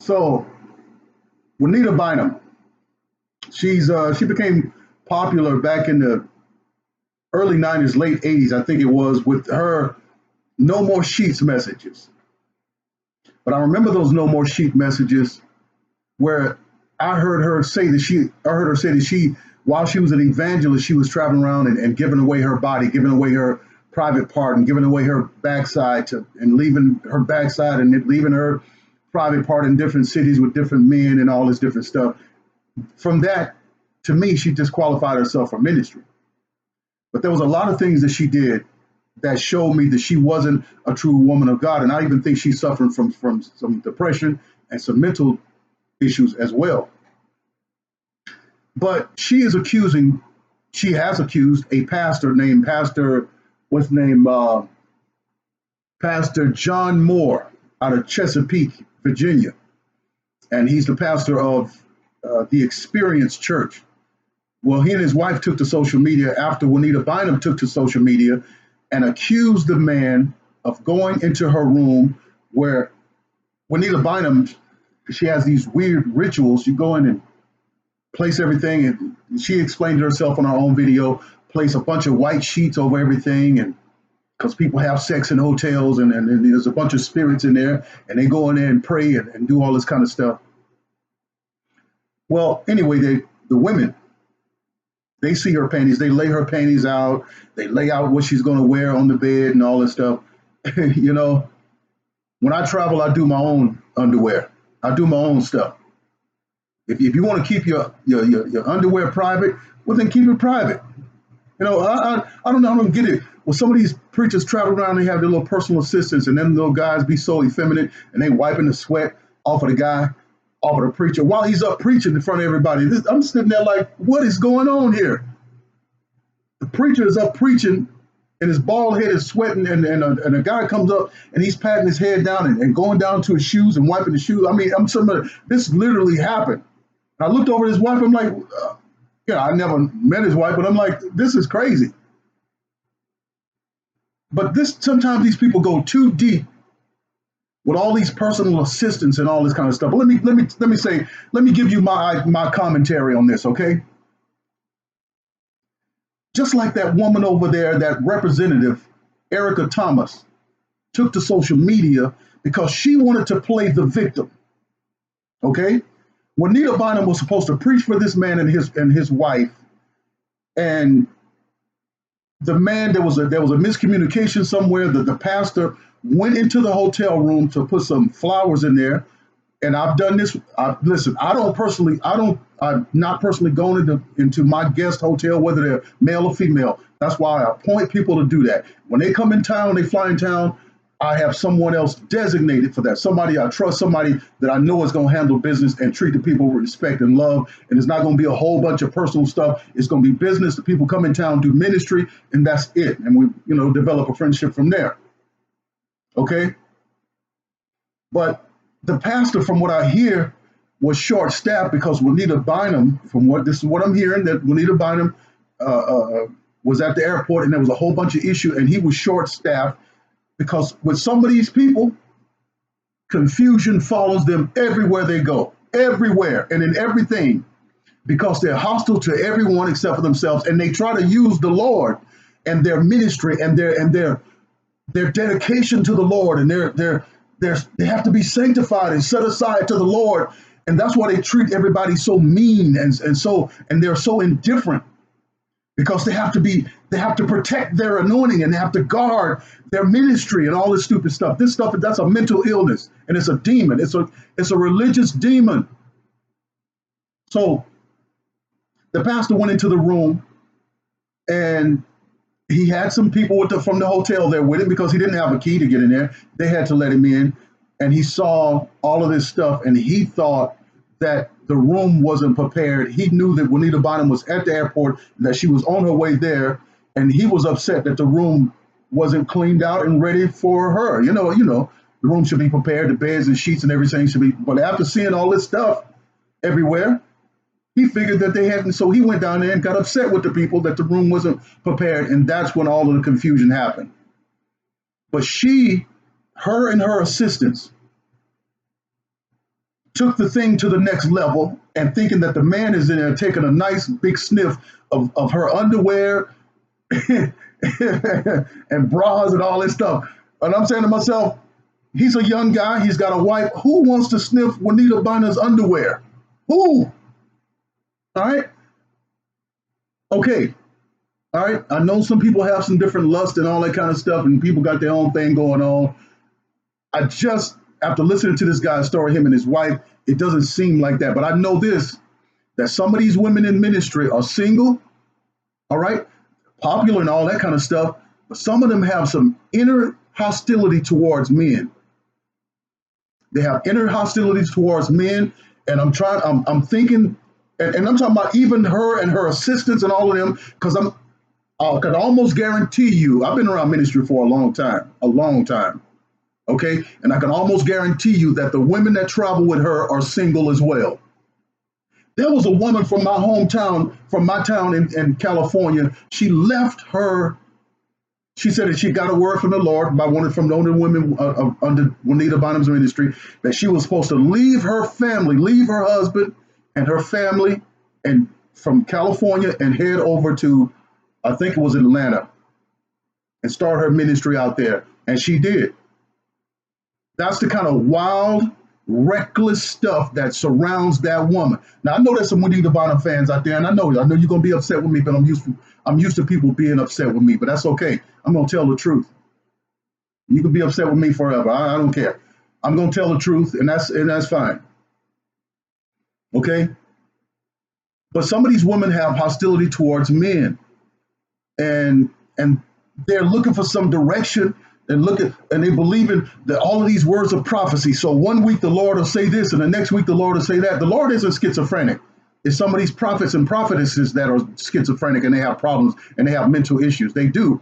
So Juanita Bynum, she became popular back in the early '90s, late '80s, I think it was, with her "No More Sheets" messages. But I remember those "No More Sheet" messages where I heard her say that while she was an evangelist, she was traveling around and giving away her body, giving away her private part, and giving away her backside and leaving her backside and leaving her private part in different cities with different men and all this different stuff. From that, to me, she disqualified herself for ministry. But there was a lot of things that she did that showed me that she wasn't a true woman of God. And I even think she's suffering from some depression and some mental issues as well. But she has accused a pastor named what's name, Pastor John Moore out of Chesapeake, Virginia. And he's the pastor of the Experience Church. Well, he and his wife took to social media after Juanita Bynum took to social media and accused the man of going into her room where Juanita Bynum, she has these weird rituals. You go in and place everything, and she explained it herself on her own video, place a bunch of white sheets over everything, and because people have sex in hotels and there's a bunch of spirits in there, and they go in there and pray and do all this kind of stuff. Well, anyway, the women, they see her panties, they lay her panties out, they lay out what she's going to wear on the bed and all this stuff. You know, when I travel, I do my own underwear. I do my own stuff. If you want to keep your underwear private, well, then keep it private. You know, I don't get it. Well, some of these preachers travel around, they have their little personal assistants, and then little guys be so effeminate, and they wiping the sweat off of the guy, off of the preacher, while he's up preaching in front of everybody. I'm sitting there like, what is going on here? The preacher is up preaching, and his bald head is sweating, and a guy comes up, and he's patting his head down and going down to his shoes and wiping his shoes. I mean, this literally happened. I looked over at his wife. I'm like, yeah, I never met his wife, but I'm like, this is crazy. But sometimes these people go too deep with all these personal assistants and all this kind of stuff. But let me give you my commentary on this, okay? Just like that woman over there, that representative, Erica Thomas, took to social media because she wanted to play the victim. Okay? Juanita Bynum was supposed to preach for this man and his wife, and the man, there was a miscommunication somewhere. That the pastor went into the hotel room to put some flowers in there. And I've done this. Listen, I'm not personally going into my guest hotel, whether they're male or female. That's why I appoint people to do that. When they come in town, they fly in town, I have someone else designated for that. Somebody I trust, somebody that I know is going to handle business and treat the people with respect and love. And it's not going to be a whole bunch of personal stuff. It's going to be business. The people come in town, do ministry, and that's it. And we, develop a friendship from there. Okay. But the pastor, from what I hear, was short-staffed because Juanita Bynum, this is what I'm hearing, that Juanita Bynum was at the airport and there was a whole bunch of issue, and he was short-staffed because with some of these people, confusion follows them everywhere they go, everywhere and in everything, because they're hostile to everyone except for themselves, and they try to use the Lord and their ministry and their dedication to the Lord and they have to be sanctified and set aside to the Lord, and that's why they treat everybody so mean and they're so indifferent, because they have to protect their anointing and they have to guard their ministry and all this stupid stuff. This stuff, that's a mental illness, and it's a demon. It's a religious demon. So the pastor went into the room, and he had some people from the hotel there with him because he didn't have a key to get in there. They had to let him in, and he saw all of this stuff, and he thought that the room wasn't prepared. He knew that Juanita Bynum was at the airport, that she was on her way there, and he was upset that the room wasn't cleaned out and ready for her. The room should be prepared, the beds and sheets and everything should be. But after seeing all this stuff everywhere, he figured that they hadn't, so he went down there and got upset with the people that the room wasn't prepared, and that's when all of the confusion happened. But her and her assistants took the thing to the next level and thinking that the man is in there taking a nice big sniff of her underwear and bras and all this stuff. And I'm saying to myself, he's a young guy, he's got a wife. Who wants to sniff Juanita Bynum's underwear? Who? All right. Okay. All right. I know some people have some different lust and all that kind of stuff, and people got their own thing going on. I just, after listening to this guy's story, him and his wife, it doesn't seem like that. But I know this, that some of these women in ministry are single, all right, popular and all that kind of stuff, but some of them have some inner hostility towards men. They have inner hostilities towards men, and I'm thinking, and I'm talking about even her and her assistants and all of them, because I can almost guarantee you, I've been around ministry for a long time, okay, and I can almost guarantee you that the women that travel with her are single as well. There was a woman from my hometown, from my town in California. She left her. She said that she got a word from the Lord by one of the women under Juanita Bynum's ministry, that she was supposed to leave her family, leave her husband and her family, and from California and head over to, I think it was Atlanta, and start her ministry out there. And she did. That's the kind of wild, reckless stuff that surrounds that woman. Now I know there's some Juanita Bynum fans out there, and I know you're gonna be upset with me, but I'm used to people being upset with me, but that's okay. I'm gonna tell the truth. You can be upset with me forever. I don't care. I'm gonna tell the truth, and that's fine. Okay? But some of these women have hostility towards men, and they're looking for some direction, and they believe in all of these words of prophecy. So one week the Lord will say this, and the next week the Lord will say that. The Lord isn't schizophrenic. It's some of these prophets and prophetesses that are schizophrenic, and they have problems and they have mental issues. They do.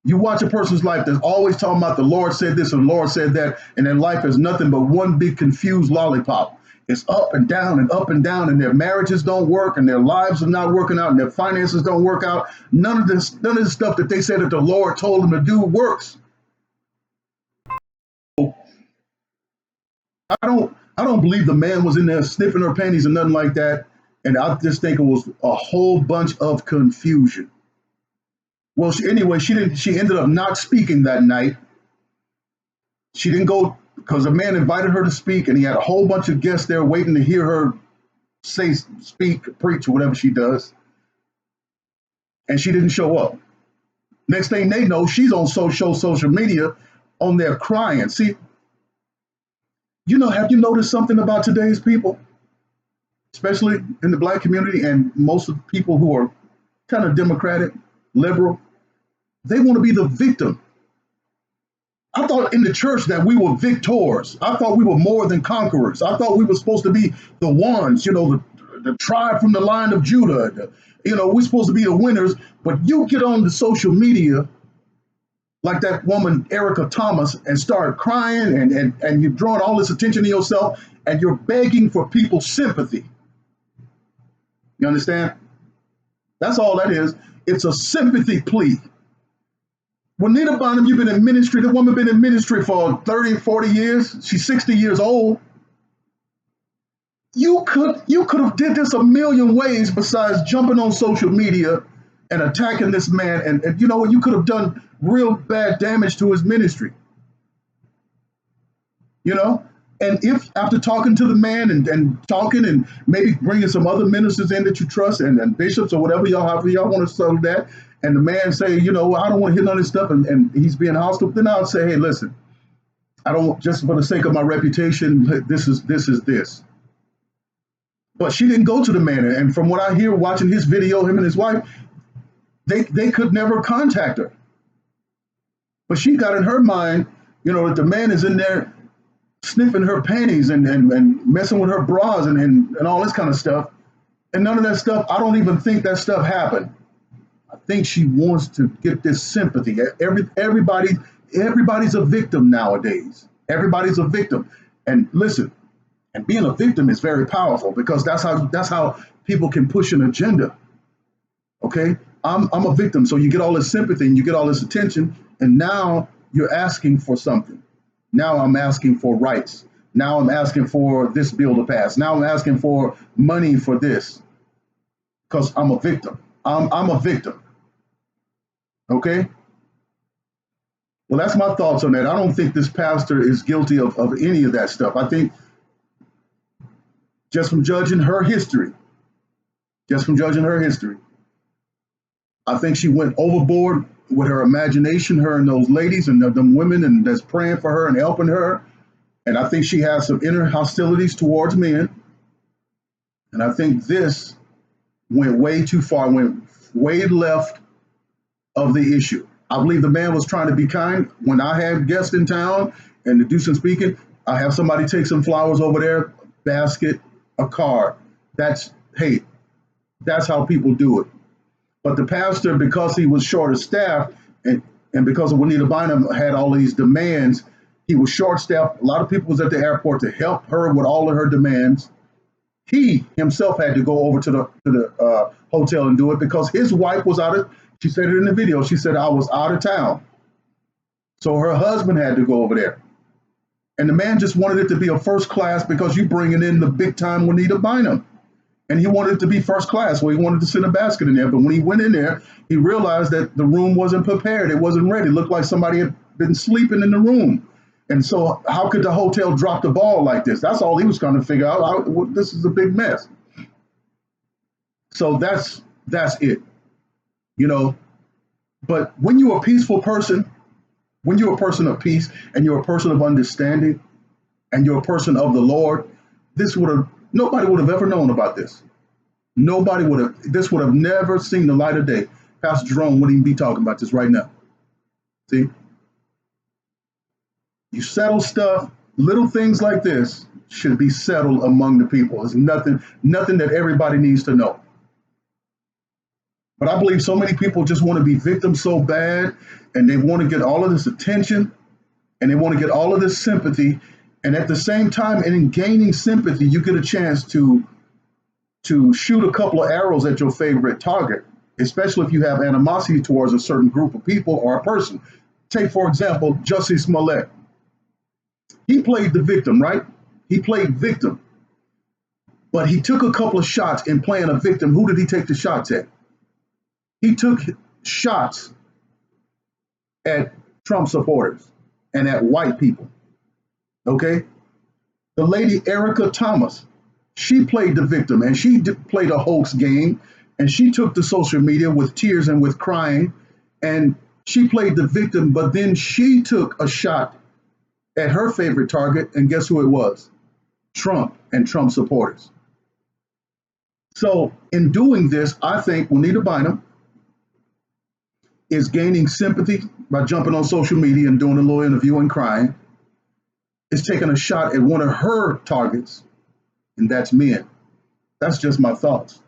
You watch a person's life that's always talking about the Lord said this and the Lord said that, and their life is nothing but one big confused lollipop. It's up and down and up and down, and their marriages don't work, and their lives are not working out, and their finances don't work out. None of this stuff that they said that the Lord told them to do works. I don't believe the man was in there sniffing her panties and nothing like that. And I just think it was a whole bunch of confusion. Well, anyway, she ended up not speaking that night. She didn't go because the man invited her to speak, and he had a whole bunch of guests there waiting to hear her speak, preach, or whatever she does. And she didn't show up. Next thing they know, she's on social media on there crying. See, have you noticed something about today's people, especially in the black community and most of the people who are kind of democratic, liberal? They want to be the victim. I thought in the church that we were victors. I thought we were more than conquerors. I thought we were supposed to be the ones, the tribe from the line of Judah. We're supposed to be the winners. But you get on the social media like that woman, Erica Thomas, and start crying and you're drawing all this attention to yourself, and you're begging for people's sympathy. You understand? That's all that is. It's a sympathy plea. Juanita Bynum, you've been in ministry. The woman been in ministry for 30, 40 years. She's 60 years old. You could have did this a million ways besides jumping on social media and attacking this man. And you know what? You could have done real bad damage to his ministry. And if after talking to the man and talking and maybe bringing some other ministers in that you trust and bishops or whatever however y'all want to settle that, and the man say, I don't want to hear none of this stuff, and he's being hostile, then I would say, hey, listen, I don't, just for the sake of my reputation, this is this. But she didn't go to the man, and from what I hear watching his video, him and his wife, they could never contact her. But she got in her mind, that the man is in there sniffing her panties and messing with her bras and all this kind of stuff. And none of that stuff, I don't even think that stuff happened. I think she wants to get this sympathy. Everybody's a victim nowadays. Everybody's a victim. And listen, and being a victim is very powerful because that's how people can push an agenda. Okay? I'm a victim. So you get all this sympathy and you get all this attention, and now you're asking for something. Now I'm asking for rights. Now I'm asking for this bill to pass. Now I'm asking for money for this because I'm a victim. I'm a victim. Okay. Well, that's my thoughts on that. I don't think this pastor is guilty of any of that stuff. I think just from judging her history, just from judging her history, I think she went overboard with her imagination, her and those ladies and them women and that's praying for her and helping her. And I think she has some inner hostilities towards men. And I think this went way too far, went way left of the issue. I believe the man was trying to be kind. When I had guests in town and to do some speaking, I have somebody take some flowers over there, basket, a card. Hey, that's how people do it. But the pastor, because he was short of staff and because of Juanita Bynum had all these demands, he was short staffed. A lot of people was at the airport to help her with all of her demands. He himself had to go over to the hotel and do it because his wife was she said it in the video. She said, I was out of town. So her husband had to go over there. And the man just wanted it to be a first class because you bringing in the big time Juanita Bynum. And he wanted it to be first class. Well, he wanted to send a basket in there. But when he went in there, he realized that the room wasn't prepared. It wasn't ready. It looked like somebody had been sleeping in the room. And so how could the hotel drop the ball like this? That's all he was trying to figure out. This is a big mess. So that's it, But when you're a peaceful person, when you're a person of peace and you're a person of understanding and you're a person of the Lord, nobody would have ever known about this. This would have never seen the light of day. Pastor Jerome wouldn't even be talking about this right now. See? You settle stuff, little things like this should be settled among the people. It's nothing that everybody needs to know. But I believe so many people just want to be victims so bad, and they want to get all of this attention, and they want to get all of this sympathy. And at the same time, in gaining sympathy, you get a chance to shoot a couple of arrows at your favorite target, especially if you have animosity towards a certain group of people or a person. Take, for example, Jussie Smollett. He played the victim, right? He played victim. But he took a couple of shots in playing a victim. Who did he take the shots at? He took shots at Trump supporters and at white people. Okay? The lady Erica Thomas, she played the victim and she played a hoax game and she took to social media with tears and with crying and she played the victim, but then she took a shot at her favorite target, and guess who it was? Trump and Trump supporters. So in doing this, I think Juanita Bynum is gaining sympathy by jumping on social media and doing a little interview and crying, is taking a shot at one of her targets, and that's men. That's just my thoughts.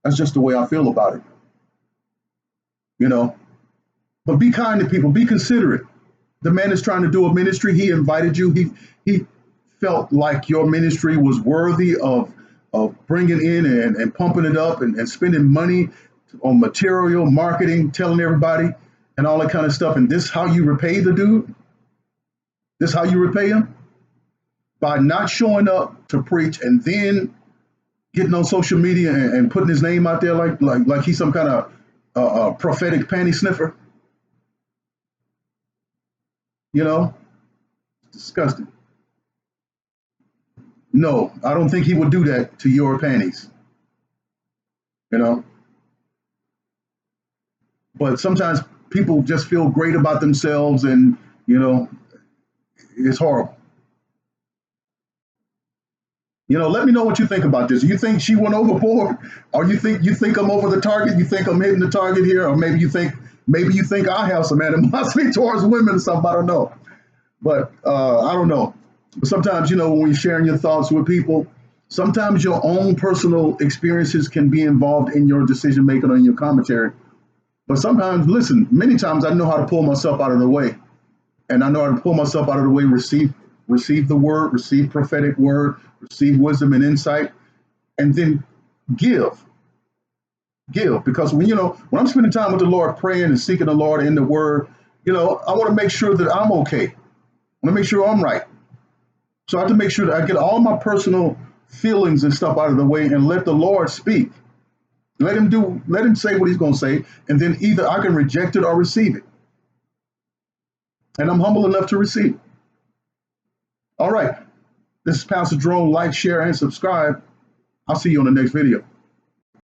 That's just the way I feel about it. But be kind to people, be considerate. The man is trying to do a ministry. He invited you. He felt like your ministry was worthy of bringing in and pumping it up and spending money on material, marketing, telling everybody and all that kind of stuff. And this how you repay the dude? This how you repay him? By not showing up to preach and then getting on social media and putting his name out there like he's some kind of prophetic panty sniffer. Disgusting. No, I don't think he would do that to your panties. But sometimes people just feel great about themselves and, it's horrible. Let me know what you think about this. You think she went overboard? Or you think I'm over the target? You think I'm hitting the target here? Or maybe you think I have some animosity towards women or something. I don't know. But I don't know. But sometimes, when you're sharing your thoughts with people, sometimes your own personal experiences can be involved in your decision making or in your commentary. But sometimes, listen, many times I know how to pull myself out of the way. And I know how to pull myself out of the way, receive the word, receive prophetic word, receive wisdom and insight, and then give. Because when I'm spending time with the Lord, praying and seeking the Lord in the word, I want to make sure that I'm okay. I want to make sure I'm right. So I have to make sure that I get all my personal feelings and stuff out of the way and let the Lord speak. Let him say what he's going to say, and then either I can reject it or receive it. And I'm humble enough to receive it. All right. This is Pastor Jerone. Like, share, and subscribe. I'll see you on the next video.